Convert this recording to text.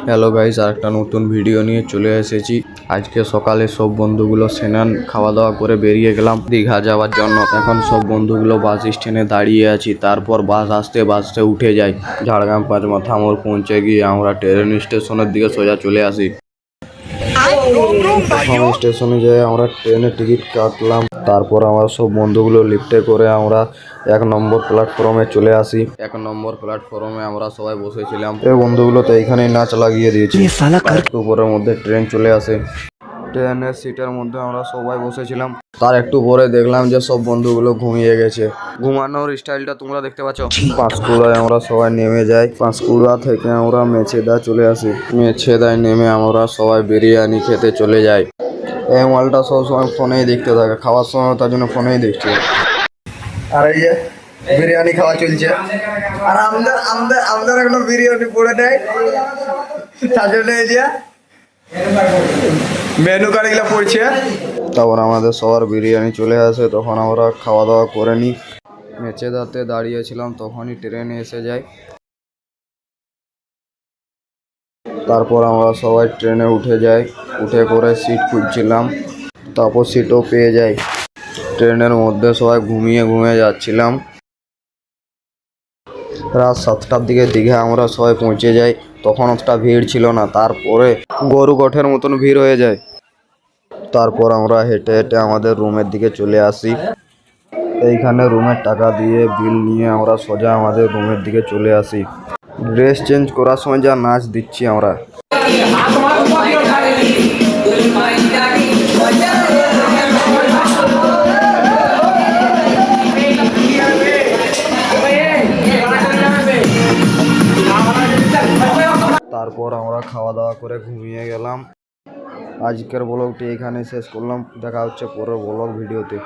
Hello guys, আর একটা নতুন video নিয়ে চলে এসেছি। আজকে সকালে সব বন্ধুগুলো স্নান খাওয়া দাওয়া করে বেরিয়ে গেলাম দীঘা যাওয়ার জন্য। এখন সব বন্ধুগুলো বাস স্ট্যান্ডে দাঁড়িয়ে আছি। তারপর বাসে উঠে যাই। ঝাড়গ্রাম পাঁচমাথা মোড় পৌঁছে গিয়ে আমরা ট্রেন স্টেশনের দিকে সোজা চলে আসি। স্টেশনে যেয়ে আমরা ট্রেনের টিকিট কাটলাম। তারপর আমরা সব বন্ধুগুলো লিফটে করে আমরা 1 নম্বর প্ল্যাটফর্মে চলে আসি। 1 নম্বর প্ল্যাটফর্মে আমরা সবাই বসেছিলাম। এই বন্ধুগুলো তো এইখানেই নাচ লাগিয়ে দিয়েছি। একটু পরের মধ্যে ট্রেন চলে আসে। ট্রেনের সিটের মধ্যে আমরা সবাই বসেছিলাম। তার একটু পরে দেখলাম যে সব বন্ধুগুলো ঘুমিয়ে গেছে। ঘুমানোর স্টাইলটা তোমরা দেখতে পাচ্ছ। পাঁশকুড়ায় আমরা সবাই নেমে যাই। পাঁশকুড়া থেকে আমরা মেছেদা চলে আসি। মেছেদায় নেমে আমরা সবাই বিরিয়ানি খেতে চলে যাই। এই মালটা সবসময় ফোনেই দেখতে থাকে, খাওয়ার সময় তার জন্য ফোনেই দেখছে। আর এই যে বিরিয়ানি খাওয়া চলছে। আর আমাদের এখনো বিরিয়ানি পড়ে নেয়, তার জন্য এই যে মেনু কার্ডগুলো পড়ছে। তারপর আমাদের সবার বিরিয়ানি চলে আসে, তখন আমরা খাওয়া দাওয়া করে নিই। মেছেদাতে দাঁড়িয়েছিলাম, তখনই ট্রেনে এসে যায়। তারপর আমরা সবাই ট্রেনে উঠে যাই। উঠে করে সিট খুঁজছিলাম, তারপর সিটও পেয়ে যাই। ট্রেনের মধ্যে সবাই ঘুমিয়ে যাচ্ছিলাম। রাত 7টার দিকে দীঘা আমরা সবাই পৌঁছে যাই। তখন অতটা ভিড় ছিল না, তারপরে গরু গোঠের মতন ভিড় হয়ে যায়। তারপর আমরা হেঁটে হেঁটে আমাদের রুমের দিকে চলে আসি। এইখানে রুমের টাকা দিয়ে বিল নিয়ে আমরা সোজা আমাদের রুমের দিকে চলে আসি। ড্রেস চেঞ্জ করার সময় যা নাচ দিচ্ছি আমরা। তারপর আমরা খাওয়া দাওয়া করে ঘুমিয়ে গেলাম। আজকের ব্লগটি এখানে শেষ করলাম। দেখা হচ্ছে পরের ব্লগ ভিডিওতে।